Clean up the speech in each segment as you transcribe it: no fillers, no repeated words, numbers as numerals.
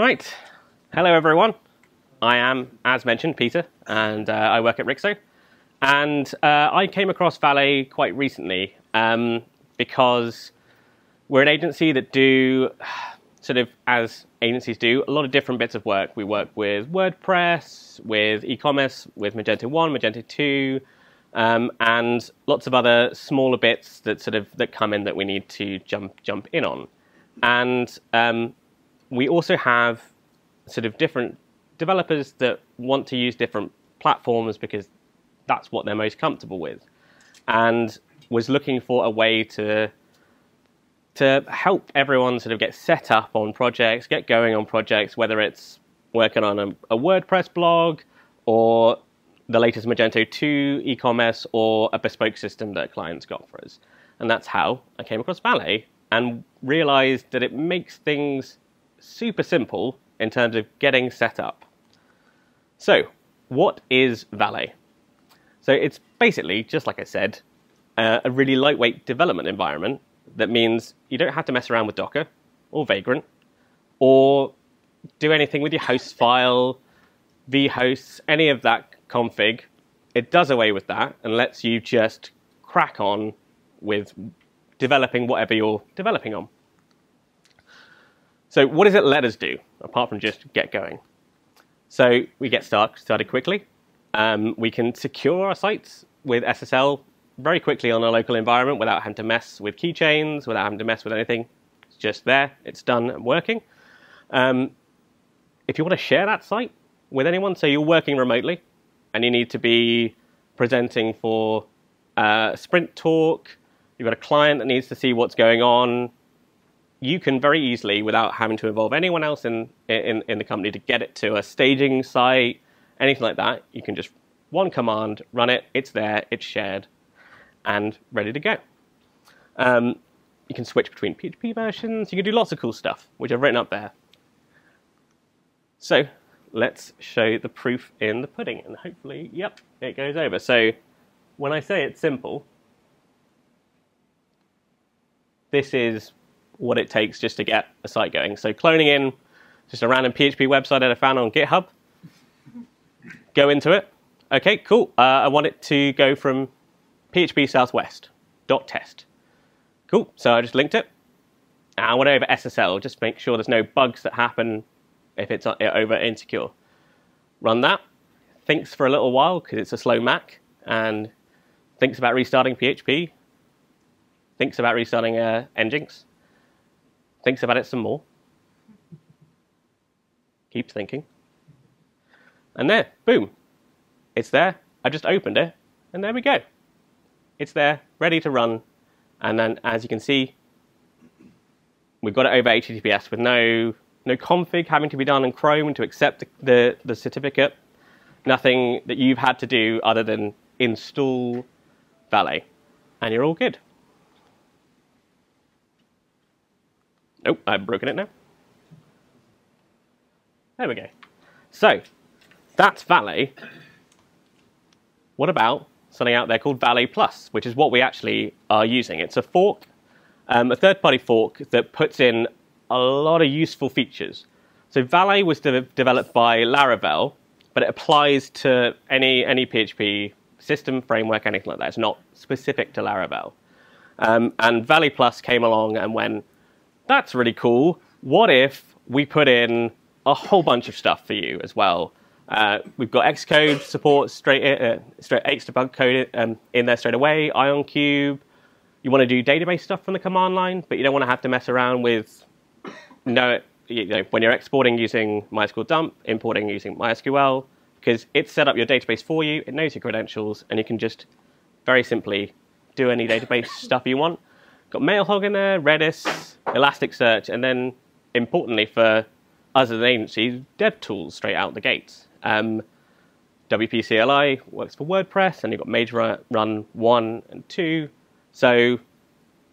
Right. Hello, everyone. I am, as mentioned, Peter, and I work at Rixo. And I came across Valet quite recently because we're an agency that do, sort of as agencies do, a lot of different bits of work. We work with WordPress, with e-commerce, with Magento 1, Magento 2, and lots of other smaller bits that come in that we need to jump in on. And we also have sort of different developers that want to use different platforms because that's what they're most comfortable with, and was looking for a way to help everyone sort of get set up on projects, get going on projects, whether it's working on a WordPress blog or the latest Magento 2 e-commerce or a bespoke system that a client's got for us. And that's how I came across Valet and realized that it makes things super simple in terms of getting set up. So, what is Valet? So it's basically, just like I said, a really lightweight development environment that means you don't have to mess around with Docker or Vagrant or do anything with your host file, vhosts, any of that config. It does away with that and lets you just crack on with developing whatever you're developing on. So what does it let us do, apart from just get going? So we get started quickly. We can secure our sites with SSL very quickly on a local environment without having to mess with keychains, without having to mess with anything. It's just there, it's done and working. If you want to share that site with anyone, so you're working remotely and you need to be presenting for a sprint talk, you've got a client that needs to see what's going on, you can very easily, without having to involve anyone else in the company to get it to a staging site, anything like that, you can just one command, run it, it's there, it's shared, and ready to go. You can switch between PHP versions, you can do lots of cool stuff, which I've written up there. So let's show the proof in the pudding, and hopefully, yep, it goes over. So when I say it's simple, this is what it takes just to get a site going. So cloning in just a random PHP website that I found on GitHub, go into it. Okay, cool. I want it to go from PHP Southwest.test. Cool, so I just linked it. And I went over SSL, just to make sure there's no bugs that happen if it's over insecure. Run that, thinks for a little while because it's a slow Mac, and thinks about restarting PHP, thinks about restarting Nginx, thinks about it some more, keeps thinking, and there, boom, it's there. I just opened it, and there we go. It's there, ready to run, and then, as you can see, we've got it over HTTPS with no config having to be done in Chrome to accept the certificate, nothing that you've had to do other than install Valet, and you're all good. Oh, I've broken it now. There we go. So, that's Valet. What about something out there called Valet Plus, which is what we actually are using? It's a fork, a third-party fork that puts in a lot of useful features. So Valet was developed by Laravel, but it applies to any PHP system, framework, anything like that. It's not specific to Laravel. And Valet Plus came along and went, that's really cool. What if we put in a whole bunch of stuff for you as well? We've got Xcode support, straight debug code in there straight away, IonCube. You want to do database stuff from the command line, but you don't want to have to mess around with, when you're exporting using MySQL dump, importing using MySQL, because it's set up your database for you, it knows your credentials, and you can just very simply do any database stuff you want. Got Mailhog in there, Redis, Elasticsearch, and then, importantly for us as an agency, DevTools straight out the gates. WP-CLI works for WordPress, and you've got Major Run 1 and 2. So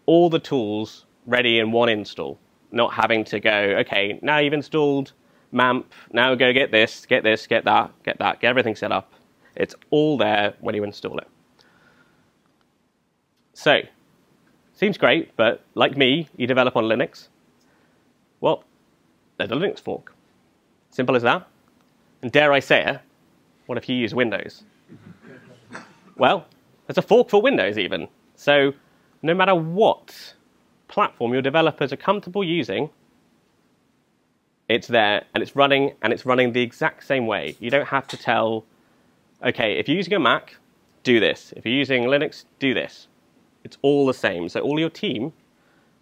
all the tools ready in one install, not having to go, okay, now you've installed MAMP, now go get this, get that, get everything set up. It's all there when you install it. So, seems great, but like me, you develop on Linux. Well, there's a Linux fork. Simple as that. And dare I say it, what if you use Windows? Well, there's a fork for Windows even. So no matter what platform your developers are comfortable using, it's there and it's running the exact same way. You don't have to tell, okay, if you're using a Mac, do this. If you're using Linux, do this. It's all the same. So all your team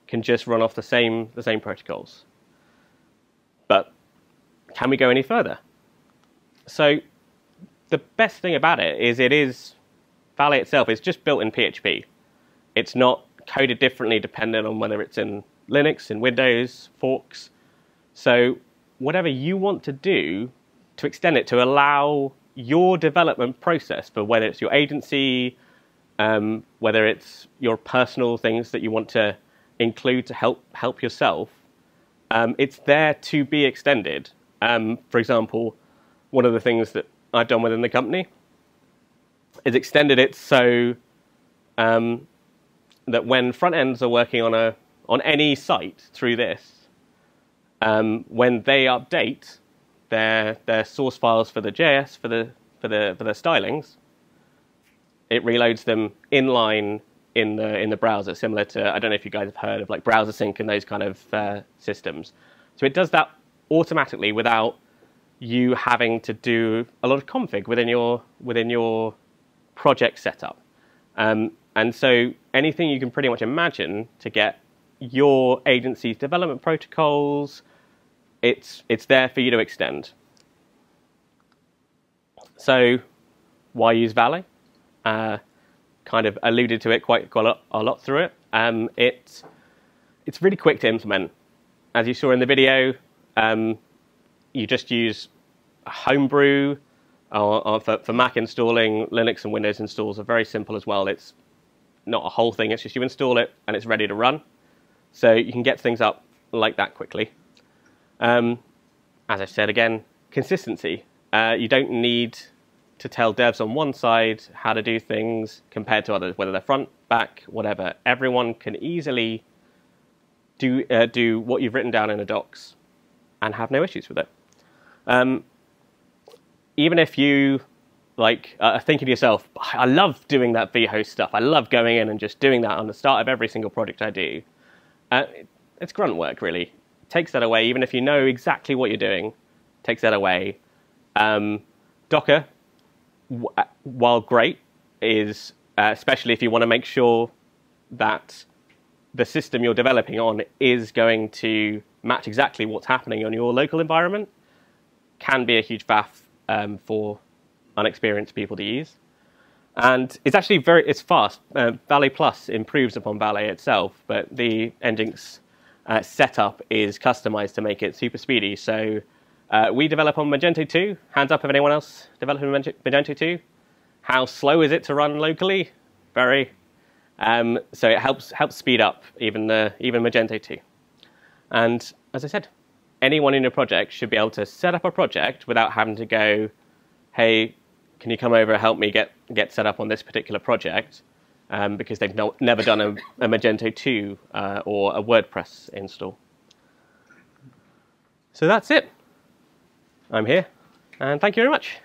can just run off the same protocols. But can we go any further? So the best thing about it is Valet itself is just built in PHP. It's not coded differently depending on whether it's in Linux, in Windows, forks. So whatever you want to do to extend it to allow your development process, for whether it's your agency, whether it's your personal things that you want to include to help yourself, it's there to be extended. For example, one of the things that I've done within the company is extended it so that when front ends are working on any site through this, when they update their source files for the JS for the stylings, it reloads them inline in the browser, similar to, I don't know if you guys have heard of like browser sync and those kind of systems. So it does that automatically without you having to do a lot of config within your project setup. And so anything you can pretty much imagine to get your agency's development protocols, it's there for you to extend. So why use Valet? Kind of alluded to it quite a lot through it. It's really quick to implement. As you saw in the video, you just use a homebrew. For Mac installing, Linux and Windows installs are very simple as well. It's not a whole thing, it's just you install it and it's ready to run. So you can get things up like that quickly. As I said again, consistency. You don't need to tell devs on one side how to do things compared to others, whether they're front, back, whatever. Everyone can easily do what you've written down in the docs and have no issues with it. Even if you are thinking to yourself, I love doing that vhost stuff. I love going in and just doing that on the start of every single project I do. It's grunt work, really. It takes that away. Even if you know exactly what you're doing, takes that away. Docker, while great, is especially if you want to make sure that the system you're developing on is going to match exactly what's happening on your local environment, can be a huge faff for unexperienced people to use. And it's actually it's fast. Valet Plus improves upon Valet itself, but the Nginx setup is customized to make it super speedy. So we develop on Magento 2. Hands up if anyone else developing Magento 2. How slow is it to run locally? Very. So it helps speed up even Magento 2. And as I said, anyone in your project should be able to set up a project without having to go, hey, can you come over and help me get set up on this particular project? Because they've never done a Magento 2 or a WordPress install. So that's it. I'm here, and thank you very much.